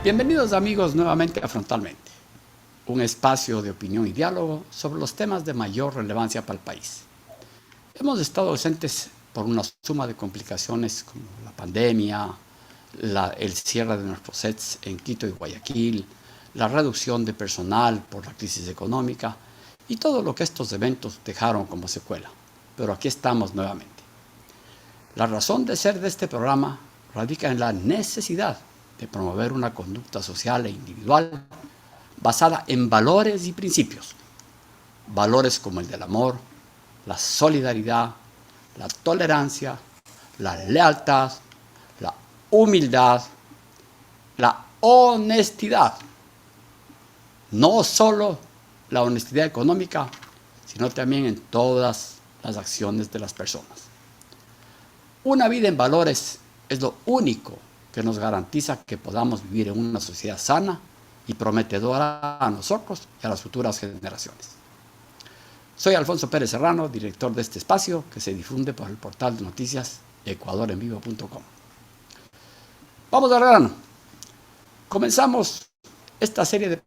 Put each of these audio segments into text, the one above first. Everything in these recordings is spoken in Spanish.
Bienvenidos amigos nuevamente a Frontalmente, un espacio de opinión y diálogo sobre los temas de mayor relevancia para el país. Hemos estado ausentes por una suma de complicaciones como la pandemia, el cierre de nuestros sets en Quito y Guayaquil, la reducción de personal por la crisis económica y todo lo que estos eventos dejaron como secuela. Pero aquí estamos nuevamente. La razón de ser de este programa radica en la necesidad de promover una conducta social e individual basada en valores y principios. Valores como el del amor, la solidaridad, la tolerancia, la lealtad, la humildad, la honestidad. No solo la honestidad económica, sino también en todas las acciones de las personas. Una vida en valores es lo único que nos garantiza que podamos vivir en una sociedad sana y prometedora a nosotros y a las futuras generaciones. Soy Alfonso Pérez Serrano, director de este espacio que se difunde por el portal de noticias ecuadorenvivo.com. Vamos al grano. Comenzamos esta serie de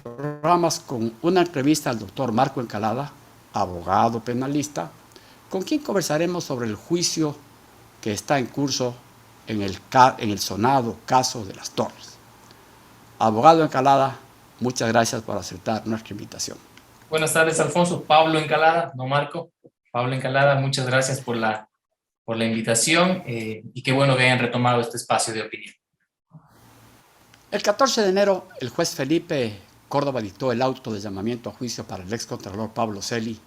programas con una entrevista al doctor Marco Encalada, abogado penalista, con quien conversaremos sobre el juicio que está en curso en el sonado caso de las Torres. Abogado Encalada, muchas gracias por aceptar nuestra invitación. Buenas tardes, Alfonso. Pablo Encalada, no Marco. Pablo Encalada, muchas gracias por la invitación y qué bueno que hayan retomado este espacio de opinión. El 14 de enero, el juez Felipe Córdoba dictó el auto de llamamiento a juicio para el excontralor Pablo Celi,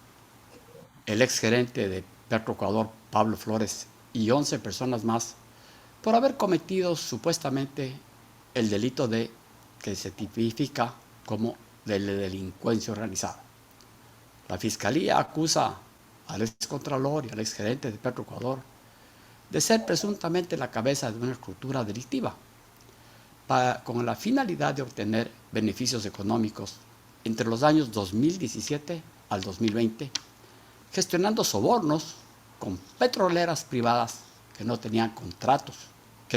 el exgerente de Petroecuador Pablo Flores y 11 personas más por haber cometido supuestamente el delito que se tipifica como de delincuencia organizada. La Fiscalía acusa al excontralor y al exgerente de Petroecuador de ser presuntamente la cabeza de una estructura delictiva con la finalidad de obtener beneficios económicos entre los años 2017 al 2020, gestionando sobornos con petroleras privadas que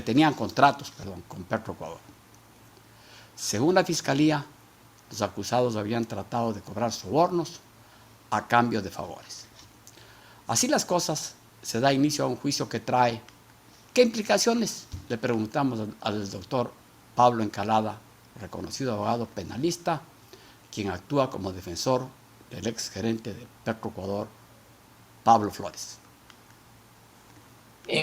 tenían contratos con Petroecuador. Según la Fiscalía, los acusados habían tratado de cobrar sobornos a cambio de favores. Así las cosas, se da inicio a un juicio que trae ¿qué implicaciones? Le preguntamos al doctor Pablo Encalada, reconocido abogado penalista, quien actúa como defensor del exgerente de Petroecuador, Pablo Flores.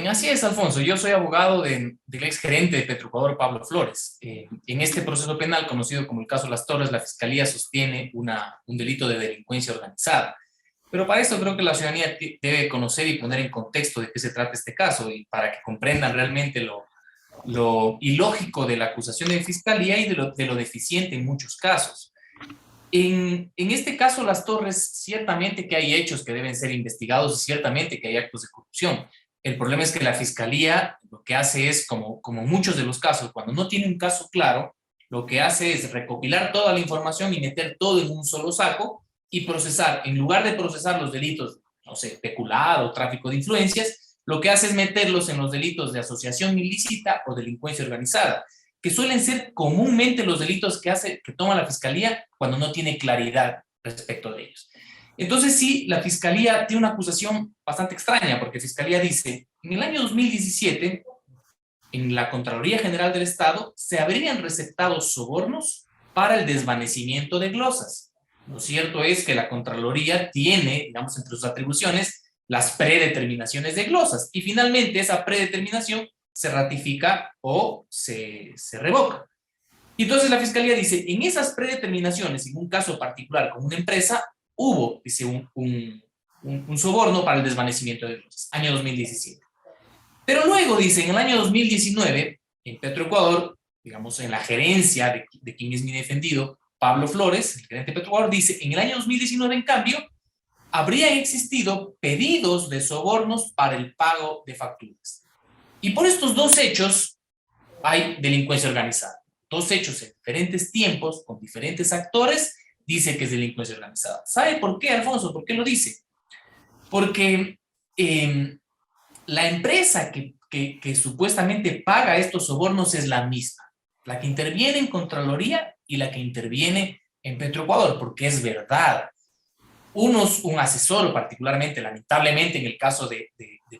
Así es, Alfonso. Yo soy abogado del exgerente de Petroecuador, Pablo Flores. En este proceso penal, conocido como el caso Las Torres, la Fiscalía sostiene un delito de delincuencia organizada. Pero para esto creo que la ciudadanía debe conocer y poner en contexto de qué se trata este caso y para que comprendan realmente lo ilógico de la acusación de Fiscalía y de lo deficiente en muchos casos. En este caso, Las Torres, ciertamente que hay hechos que deben ser investigados y ciertamente que hay actos de corrupción. El problema es que la Fiscalía lo que hace es, como muchos de los casos, cuando no tiene un caso claro, lo que hace es recopilar toda la información y meter todo en un solo saco y procesar. En lugar de procesar los delitos, no sé, peculado, tráfico de influencias, lo que hace es meterlos en los delitos de asociación ilícita o delincuencia organizada, que suelen ser comúnmente los delitos que toma la Fiscalía cuando no tiene claridad respecto de ellos. Entonces sí, la Fiscalía tiene una acusación bastante extraña, porque la Fiscalía dice, en el año 2017, en la Contraloría General del Estado, se habrían receptado sobornos para el desvanecimiento de glosas. Lo cierto es que la Contraloría tiene, digamos, entre sus atribuciones, las predeterminaciones de glosas, y finalmente esa predeterminación se ratifica o se revoca. Y entonces la Fiscalía dice, en esas predeterminaciones, en un caso particular con una empresa, hubo, dice, un soborno para el desvanecimiento de glosas, año 2017. Pero luego, dice, en el año 2019, en Petroecuador, digamos, en la gerencia de quien es mi defendido, Pablo Flores, el gerente de Petroecuador, dice, en el año 2019, en cambio, habrían existido pedidos de sobornos para el pago de facturas. Y por estos dos hechos hay delincuencia organizada. Dos hechos en diferentes tiempos, con diferentes actores, dice que es delincuencia organizada. ¿Sabe por qué, Alfonso? ¿Por qué lo dice? Porque la empresa que supuestamente paga estos sobornos es la misma. la que interviene en Contraloría y la que interviene en Petroecuador, porque es verdad. Un asesor, particularmente, lamentablemente en el caso de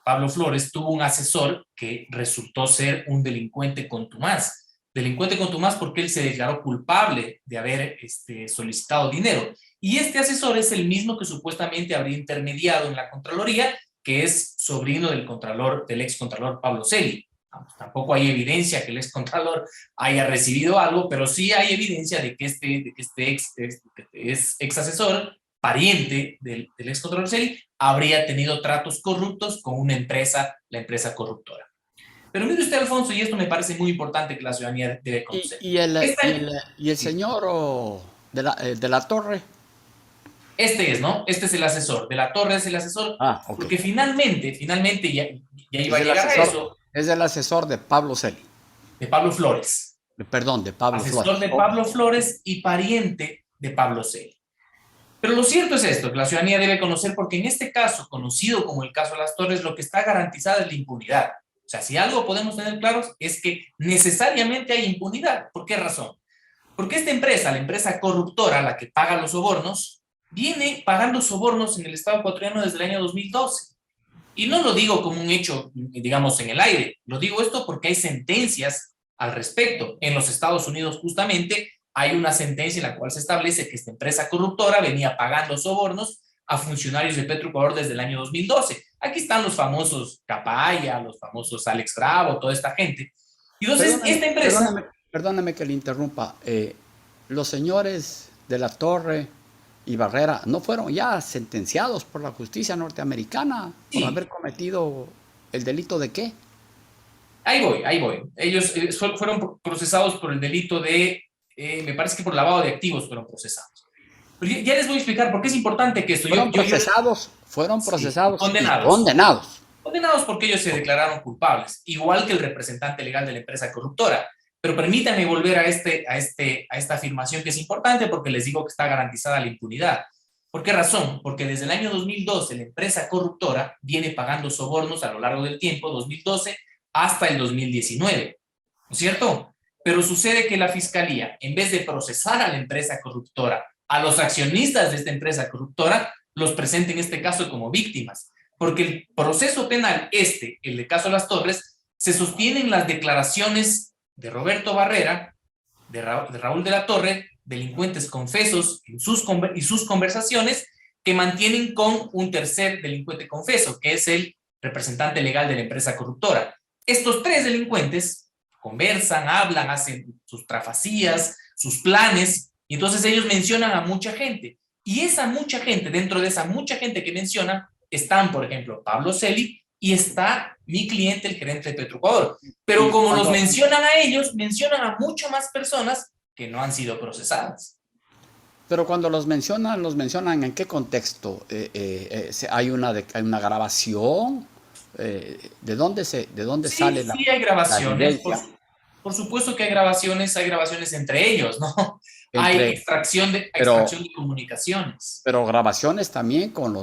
Pablo Flores, tuvo un asesor que resultó ser un delincuente contumaz. Delincuente contumaz porque él se declaró culpable de haber solicitado dinero. Y este asesor es el mismo que supuestamente habría intermediado en la Contraloría, que es sobrino del ex contralor Pablo Celi. Tampoco hay evidencia que el ex contralor haya recibido algo, pero sí hay evidencia de que este ex asesor, pariente del ex contralor Celi, habría tenido tratos corruptos con una empresa, la empresa corruptora. Pero mire usted, Alfonso, y esto me parece muy importante que la ciudadanía debe Y, conocer. y el, Esta, y el, y el sí, señor de la Torre. ¿no? Este es el asesor. De la Torre es el asesor, Ah, ok. porque finalmente ya iba Es a el llegar a asesor, eso, es el asesor de Pablo Celi. de Pablo Flores. Perdón, de Pablo Asesor Flores. de Ok. Pablo Flores y pariente de Pablo Celi. Pero lo cierto es esto, que la ciudadanía debe conocer, porque en este caso, conocido como el caso de las Torres, lo que está garantizada es la impunidad. O sea, si algo podemos tener claros es que necesariamente hay impunidad. ¿Por qué razón? Porque esta empresa, la empresa corruptora, la que paga los sobornos, viene pagando sobornos en el Estado ecuatoriano desde el año 2012. Y no lo digo como un hecho, digamos, en el aire. Lo digo esto porque hay sentencias al respecto. En los Estados Unidos, justamente, hay una sentencia en la cual se establece que esta empresa corruptora venía pagando sobornos a funcionarios de Petroecuador desde el año 2012. Aquí están los famosos Capaya, los famosos Alex Bravo, toda esta gente. Y entonces, Perdóname, esta empresa, perdóname, perdóname que le interrumpa. Los señores de la Torre y Barrera no fueron ya sentenciados por la justicia norteamericana por sí, haber cometido el delito de qué? ahí voy. Ellos fueron procesados por el delito me parece que por lavado de activos fueron procesados. Pero ya les voy a explicar por qué es importante que esto. Fueron Sí, procesados y condenados. condenados. Condenados porque ellos se declararon culpables, igual que el representante legal de la empresa corruptora. Pero permítanme volver a esta afirmación que es importante porque les digo que está garantizada la impunidad. ¿Por qué razón? Porque desde el año 2012 la empresa corruptora viene pagando sobornos a lo largo del tiempo, 2012 hasta el 2019, ¿no es cierto? Pero sucede que la fiscalía, en vez de procesar a la empresa corruptora, a los accionistas de esta empresa corruptora, los presenta en este caso como víctimas, porque el proceso penal, el de caso Las Torres, se sostiene en las declaraciones de Roberto Barrera, de Raúl de la Torre, delincuentes confesos y sus conversaciones que mantienen con un tercer delincuente confeso, que es el representante legal de la empresa corruptora. Estos tres delincuentes conversan, hablan, hacen sus trafacías, sus planes, y entonces ellos mencionan a mucha gente. Y esa mucha gente, dentro de esa mucha gente que mencionan, están, por ejemplo, Pablo Celi y está mi cliente, el gerente de Petroecuador. Pero Y como los cuando, mencionan a ellos, mencionan a mucho más personas que no han sido procesadas. pero cuando los mencionan en qué contexto. Hay una grabación. ¿De dónde Sí, sale sí hay la grabaciones, evidencia por supuesto que hay grabaciones entre ellos, ¿no? Hay entre, pero, extracción de comunicaciones. pero grabaciones también con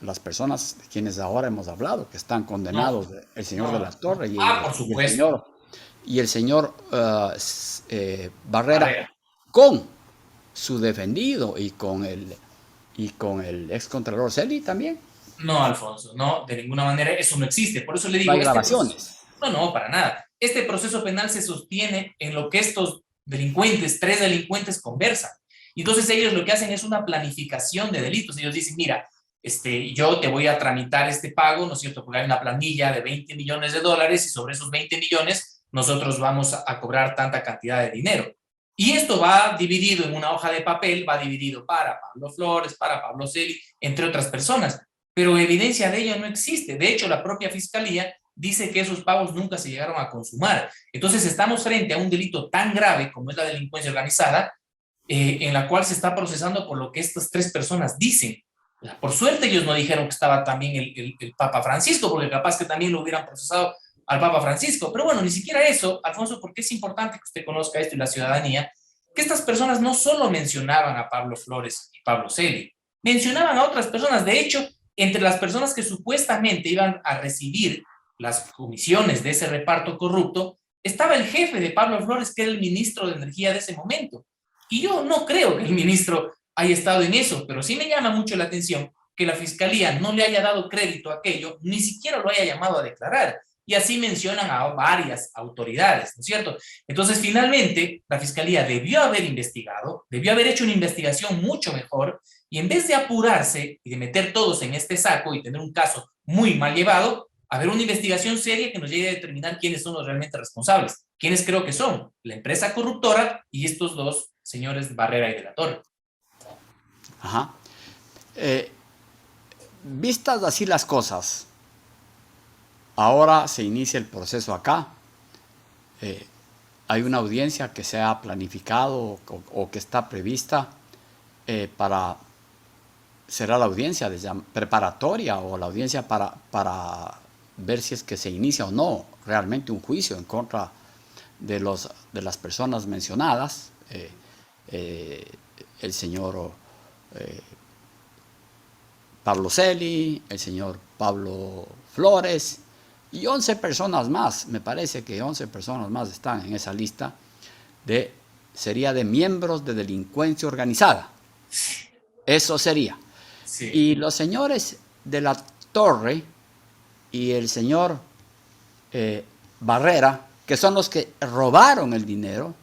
las personas de quienes ahora hemos hablado, que están No, condenados, el señor de no. la Torre Por y el supuesto, señor Barrera, Barrera. con su defendido y con el ex contralor Celi también. No, Alfonso, no, de ninguna manera eso no existe. Por eso le No digo, hay grabaciones. no, para nada. Este proceso penal se sostiene en lo que estos delincuentes, tres delincuentes, conversan. Y entonces ellos lo que hacen es una planificación de delitos. Ellos dicen, mira, yo te voy a tramitar este pago, ¿no es cierto? Porque hay una planilla de 20 millones de dólares y sobre esos 20 millones nosotros vamos a cobrar tanta cantidad de dinero. Y esto va dividido en una hoja de papel, va dividido para Pablo Flores, para Pablo Celi, entre otras personas, pero evidencia de ello no existe. De hecho, la propia fiscalía dice que esos pagos nunca se llegaron a consumar. Entonces, estamos frente a un delito tan grave como es la delincuencia organizada, en la cual se está procesando por lo que estas tres personas dicen. Por suerte, ellos no dijeron que estaba también el Papa Francisco, porque capaz que también lo hubieran procesado al Papa Francisco. Pero bueno, ni siquiera eso, Alfonso, porque es importante que usted conozca esto y la ciudadanía, que estas personas no solo mencionaban a Pablo Flores y Pablo Celi, mencionaban a otras personas. De hecho, entre las personas que supuestamente iban a recibir las comisiones de ese reparto corrupto, estaba el jefe de Pablo Flores, que era el ministro de Energía de ese momento. Y yo no creo que el ministro haya estado en eso, pero sí me llama mucho la atención que la fiscalía no le haya dado crédito a aquello, ni siquiera lo haya llamado a declarar. Y así mencionan a varias autoridades, ¿no es cierto? Entonces, finalmente, la fiscalía debió haber investigado, debió haber hecho una investigación mucho mejor, y en vez de apurarse y de meter todos en este saco y tener un caso muy mal llevado, haber una investigación seria que nos llegue a determinar quiénes son los realmente responsables. ¿Quiénes creo que son? La empresa corruptora y estos dos señores Barrera y de la Torre. Ajá. Vistas así las cosas, ahora se inicia el proceso acá. Hay una audiencia que se ha planificado o que está prevista para... Será la audiencia preparatoria o la audiencia para ver si es que se inicia o no realmente un juicio en contra de las personas mencionadas, el señor Pablo Celi, el señor Pablo Flores y 11 personas más. Me parece que 11 personas más están en esa lista, sería de miembros de delincuencia organizada. Eso sería. Sí. Y los señores de la Torre y el señor Barrera, que son los que robaron el dinero,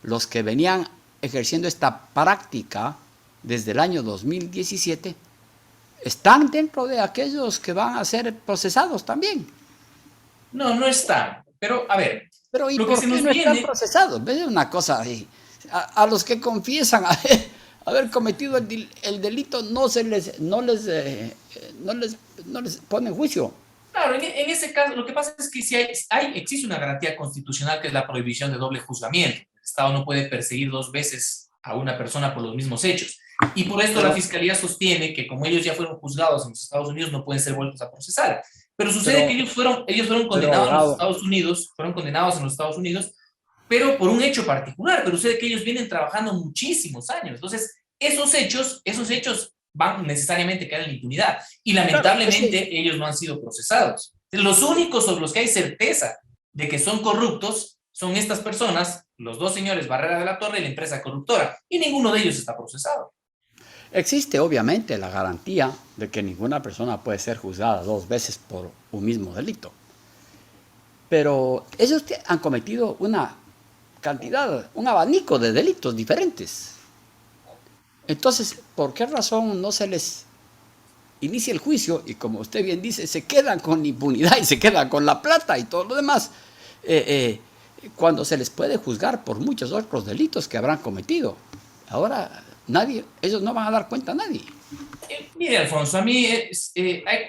los que venían ejerciendo esta práctica desde el año 2017, están dentro de aquellos que van a ser procesados también. No, no están. Pero, a ver. Pero ¿y por qué no están procesados? ¿Ves una cosa ahí? A los que confiesan haber cometido el delito no les pone en juicio. Claro, en ese caso, lo que pasa es que si existe una garantía constitucional que es la prohibición de doble juzgamiento. El Estado no puede perseguir dos veces a una persona por los mismos hechos. Y por esto la Fiscalía sostiene que como ellos ya fueron juzgados en los Estados Unidos, no pueden ser vueltos a procesar. Pero sucede que ellos fueron condenados en los Estados Unidos, pero por un hecho particular. Pero sucede que ellos vienen trabajando muchísimos años. Entonces, esos hechos van necesariamente a quedar en la impunidad. Y lamentablemente ellos no han sido procesados. Los únicos sobre los que hay certeza de que son corruptos son estas personas, los dos señores Barrera de la Torre y la empresa corruptora. Y ninguno de ellos está procesado. Existe obviamente la garantía de que ninguna persona puede ser juzgada dos veces por un mismo delito. Pero ellos han cometido una cantidad, un abanico de delitos diferentes. Entonces, ¿por qué razón no se les inicia el juicio? Y como usted bien dice, se quedan con impunidad y se quedan con la plata y todo lo demás, cuando se les puede juzgar por muchos otros delitos que habrán cometido. Ahora, ellos no van a dar cuenta a nadie. Mire, Alfonso, a mí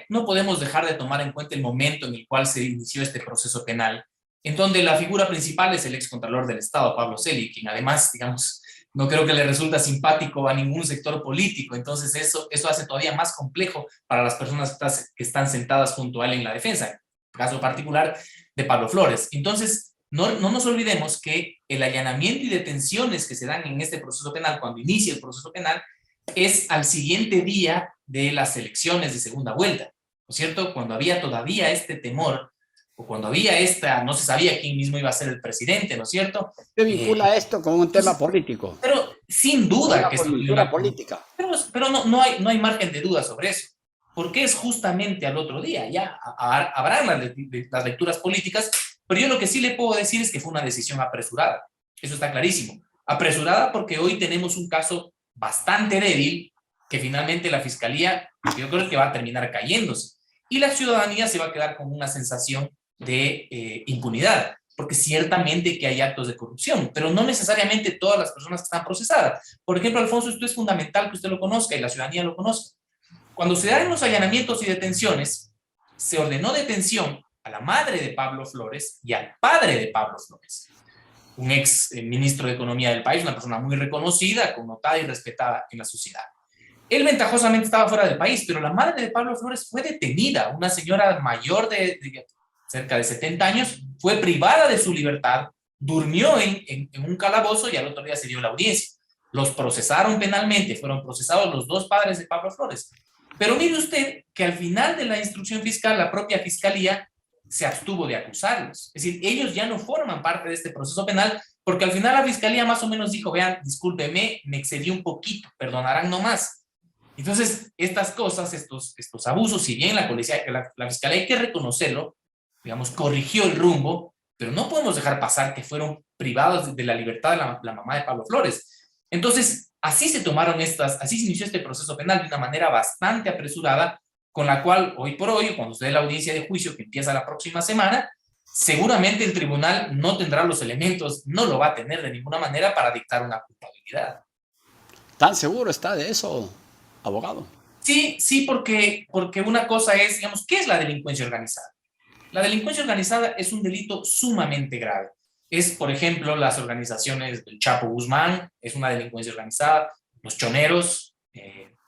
no podemos dejar de tomar en cuenta el momento en el cual se inició este proceso penal, en donde la figura principal es el excontralor del Estado, Pablo Celi, quien además, digamos, no creo que le resulta simpático a ningún sector político. Entonces eso hace todavía más complejo para las personas que están sentadas junto a él en la defensa, en el caso particular de Pablo Flores. Entonces, no nos olvidemos que el allanamiento y detenciones que se dan en este proceso penal, cuando inicia el proceso penal, es al siguiente día de las elecciones de segunda vuelta, ¿no es cierto? Cuando había todavía este temor, o cuando había no se sabía quién mismo iba a ser el presidente, ¿no es cierto? ¿Qué vincula esto con un tema político? Pero sin duda que es una política. Pero no hay margen de duda sobre eso, porque es justamente al otro día. Ya habrán las lecturas políticas, pero yo lo que sí le puedo decir es que fue una decisión apresurada. Eso está clarísimo. Apresurada porque hoy tenemos un caso bastante débil que finalmente la Fiscalía, yo creo que va a terminar cayéndose. Y la ciudadanía se va a quedar con una sensación de impunidad, porque ciertamente que hay actos de corrupción, pero no necesariamente todas las personas que están procesadas. Por ejemplo, Alfonso, esto es fundamental que usted lo conozca y la ciudadanía lo conozca. Cuando se dan los allanamientos y detenciones, se ordenó detención a la madre de Pablo Flores y al padre de Pablo Flores, un ex ministro de Economía del país, una persona muy reconocida, connotada y respetada en la sociedad. Él ventajosamente estaba fuera del país, pero la madre de Pablo Flores fue detenida, una señora mayor de cerca de 70 años, fue privada de su libertad, durmió en un calabozo y al otro día se dio la audiencia. Los procesaron penalmente, fueron procesados los dos padres de Pablo Flores. Pero mire usted que al final de la instrucción fiscal, la propia Fiscalía se abstuvo de acusarlos. Es decir, ellos ya no forman parte de este proceso penal porque al final la fiscalía más o menos dijo, vean, discúlpeme, me excedí un poquito, perdonarán nomás. Entonces, estas cosas, estos abusos, si bien la fiscalía hay que reconocerlo, digamos, corrigió el rumbo, pero no podemos dejar pasar que fueron privados de la libertad de la mamá de Pablo Flores. Entonces, así se inició este proceso penal de una manera bastante apresurada, con la cual hoy por hoy, cuando se dé la audiencia de juicio que empieza la próxima semana, seguramente el tribunal no tendrá los elementos, no lo va a tener de ninguna manera para dictar una culpabilidad. ¿Tan seguro está de eso, abogado? Sí, porque una cosa es, digamos, ¿qué es la delincuencia organizada? La delincuencia organizada es un delito sumamente grave. Es, por ejemplo, las organizaciones del Chapo Guzmán, es una delincuencia organizada, los choneros,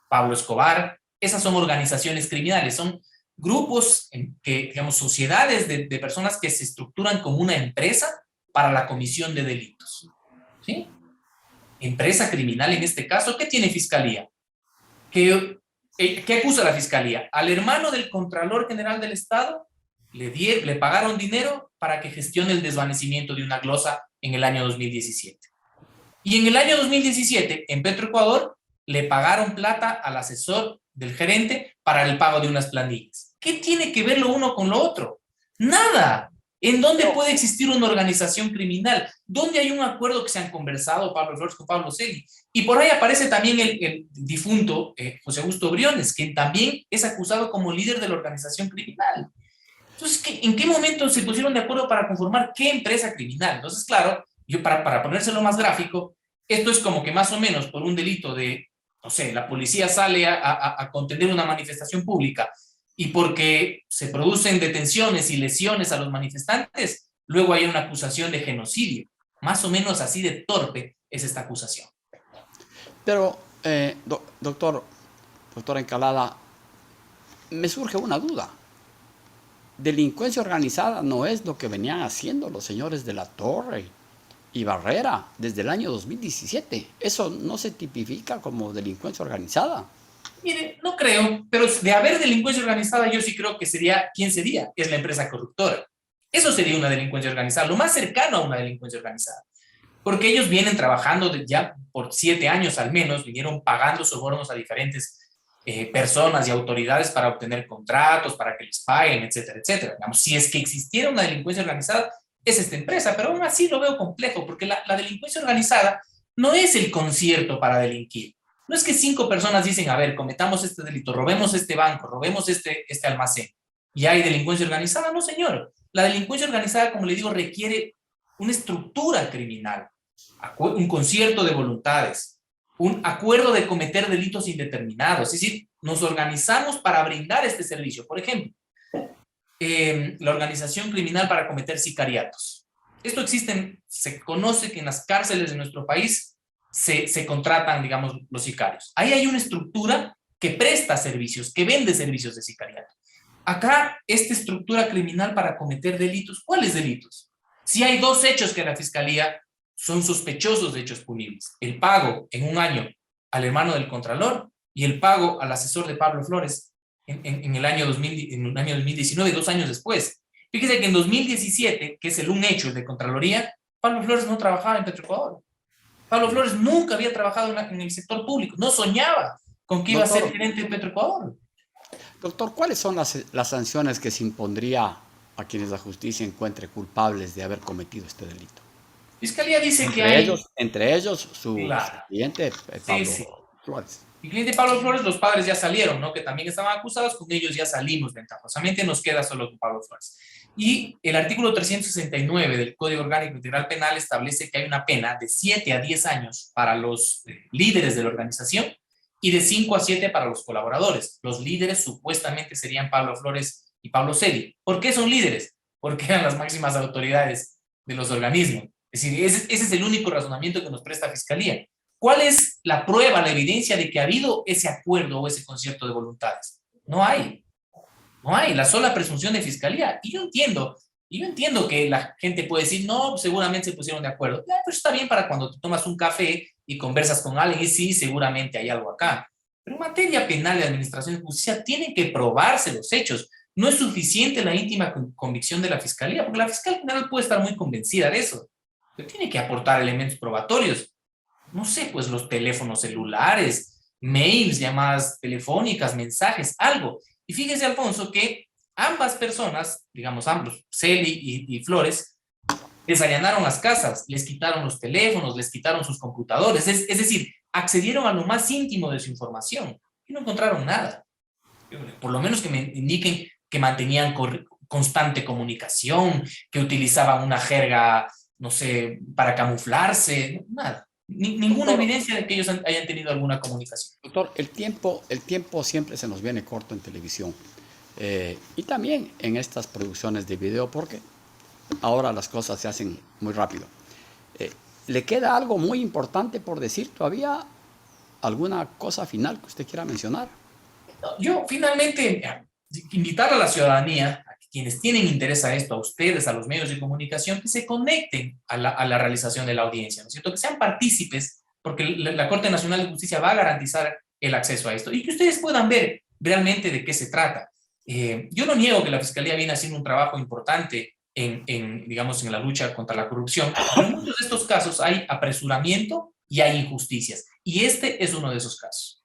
Pablo Escobar, esas son organizaciones criminales, son grupos, digamos, sociedades de personas que se estructuran como una empresa para la comisión de delitos. ¿Sí? Empresa criminal en este caso, ¿qué tiene fiscalía? ¿Qué acusa la fiscalía? Al hermano del Contralor General del Estado le pagaron dinero para que gestione el desvanecimiento de una glosa en el año 2017. Y en el año 2017, en Petroecuador, le pagaron plata al asesor del gerente para el pago de unas planillas. ¿Qué tiene que ver lo uno con lo otro? Nada. ¿En dónde puede existir una organización criminal? ¿Dónde hay un acuerdo que se han conversado Pablo Flores con Pablo Celi? Y por ahí aparece también el difunto José Augusto Briones, que también es acusado como líder de la organización criminal. Entonces, ¿en qué momento se pusieron de acuerdo para conformar qué empresa criminal? Entonces, claro, yo para ponérselo más gráfico, esto es como que más o menos por un delito de, no sé, la policía sale a contener una manifestación pública y porque se producen detenciones y lesiones a los manifestantes, luego hay una acusación de genocidio. Más o menos así de torpe es esta acusación. Pero, doctor Encalada, me surge una duda. Delincuencia organizada no es lo que venían haciendo los señores de La Torre y Barrera desde el año 2017. Eso no se tipifica como delincuencia organizada. Mire, no creo, pero de haber delincuencia organizada yo sí creo que sería, ¿quién sería? Es la empresa corruptora. Eso sería una delincuencia organizada, lo más cercano a una delincuencia organizada. Porque ellos vienen trabajando ya por 7 años al menos, vinieron pagando sobornos a diferentes personas y autoridades para obtener contratos, para que les paguen, etcétera, etcétera. Digamos, si es que existiera una delincuencia organizada, es esta empresa, pero aún así lo veo complejo, porque la delincuencia organizada no es el concierto para delinquir. No es que 5 personas dicen, a ver, cometamos este delito, robemos este banco, robemos este almacén, y hay delincuencia organizada. No, señor. La delincuencia organizada, como le digo, requiere una estructura criminal, un concierto de voluntades, un acuerdo de cometer delitos indeterminados. Es decir, nos organizamos para brindar este servicio. Por ejemplo, la organización criminal para cometer sicariatos. Esto existe, se conoce que en las cárceles de nuestro país se contratan, digamos, los sicarios. Ahí hay una estructura que presta servicios, que vende servicios de sicariato. Acá, esta estructura criminal para cometer delitos, ¿cuáles delitos? Si hay 2 hechos que la fiscalía son sospechosos de hechos punibles: el pago en un año al hermano del Contralor y el pago al asesor de Pablo Flores en el año 2019, 2 años después. Fíjese que en 2017, que es un hecho de Contraloría, Pablo Flores no trabajaba en Petroecuador. Pablo Flores nunca había trabajado en el sector público, no soñaba con que iba a ser gerente de Petroecuador. Doctor, ¿cuáles son las sanciones que se impondría a quienes la justicia encuentre culpables de haber cometido este delito? Fiscalía dice entre ellos su cliente Pablo Flores. El cliente Pablo Flores, los padres ya salieron, ¿no? Que también estaban acusados, con ellos ya salimos ventajosamente, nos queda solo con Pablo Flores. Y el artículo 369 del Código Orgánico Integral Penal establece que hay una pena de 7 a 10 años para los líderes de la organización y de 5 a 7 para los colaboradores. Los líderes supuestamente serían Pablo Flores y Pablo Celi. ¿Por qué son líderes? Porque eran las máximas autoridades de los organismos. Es decir, ese es el único razonamiento que nos presta Fiscalía. ¿Cuál es la prueba, la evidencia de que ha habido ese acuerdo o ese concierto de voluntades? No hay. No hay. La sola presunción de Fiscalía. Y yo entiendo que la gente puede decir, no, seguramente se pusieron de acuerdo. Pues está bien para cuando te tomas un café y conversas con alguien, y sí, seguramente hay algo acá. Pero en materia penal y administración de justicia tienen que probarse los hechos. no es suficiente la íntima convicción de la fiscalía, porque la fiscalía general puede estar muy convencida de eso, pero tiene que aportar elementos probatorios. No sé, pues los teléfonos celulares, mails, llamadas telefónicas, mensajes, algo. Y fíjese, Alfonso, que ambas personas, digamos ambos, Celi y Flores, les allanaron las casas, les quitaron los teléfonos, les quitaron sus computadores, es decir, accedieron a lo más íntimo de su información y no encontraron nada. Por lo menos que me indiquen que mantenían constante comunicación, que utilizaban una jerga, no sé, para camuflarse, nada. Ninguna Doctor, evidencia de que ellos hayan tenido alguna comunicación. doctor, el tiempo siempre se nos viene corto en televisión y también en estas producciones de video porque ahora las cosas se hacen muy rápido. ¿Le queda algo muy importante por decir todavía? ¿Alguna cosa final que usted quiera mencionar? Yo finalmente invitar a la ciudadanía, a quienes tienen interés a esto, a ustedes, a los medios de comunicación, que se conecten a la realización de la audiencia, ¿no es cierto? Que sean partícipes, porque la Corte Nacional de Justicia va a garantizar el acceso a esto y que ustedes puedan ver realmente de qué se trata. Yo no niego que la Fiscalía viene haciendo un trabajo importante digamos, en la lucha contra la corrupción, pero en muchos de estos casos hay apresuramiento y hay injusticias, y este es uno de esos casos.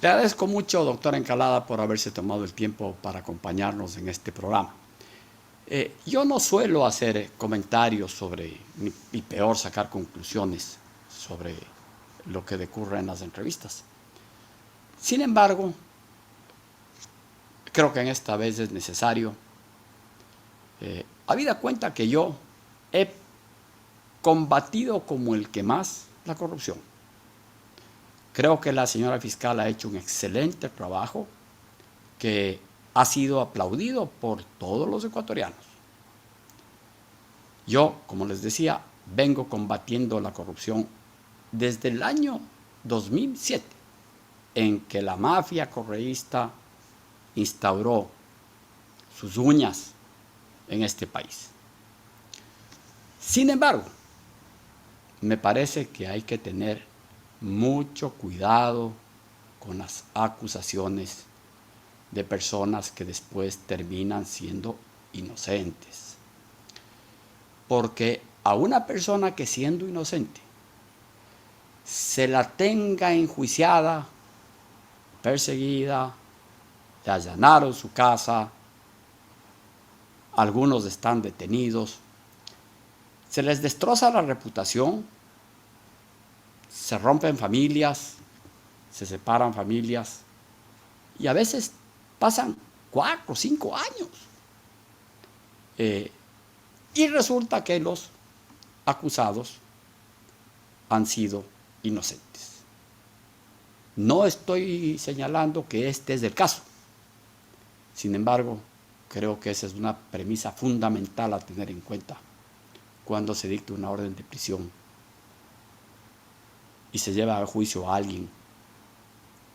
Le agradezco mucho, doctor Encalada, por haberse tomado el tiempo para acompañarnos en este programa. Yo no suelo hacer comentarios sobre, ni peor sacar conclusiones sobre lo que ocurre en las entrevistas. Sin embargo, creo que en esta vez es necesario, habida cuenta que yo he combatido como el que más la corrupción. Creo que la señora fiscal ha hecho un excelente trabajo que ha sido aplaudido por todos los ecuatorianos. Yo, como les decía, vengo combatiendo la corrupción desde el año 2007, en que la mafia correísta instauró sus uñas en este país. Sin embargo, me parece que hay que tener mucho cuidado con las acusaciones de personas que después terminan siendo inocentes. Porque a una persona que siendo inocente se la tenga enjuiciada, perseguida, le allanaron su casa, algunos están detenidos, se les destroza la reputación, se rompen familias, se separan familias y a veces pasan 4 o 5 años. Y resulta que los acusados han sido inocentes. No estoy señalando que este es el caso. Sin embargo, creo que esa es una premisa fundamental a tener en cuenta cuando se dicta una orden de prisión y se lleva a juicio a alguien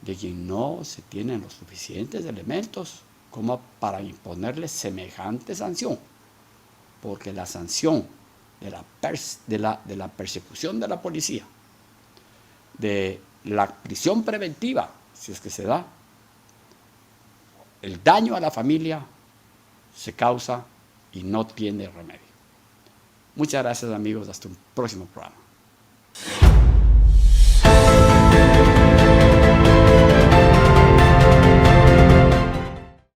de quien no se tienen los suficientes elementos como para imponerle semejante sanción, porque la sanción de la persecución de la policía, de la prisión preventiva, si es que se da, el daño a la familia se causa y no tiene remedio. Muchas gracias, amigos, hasta un próximo programa.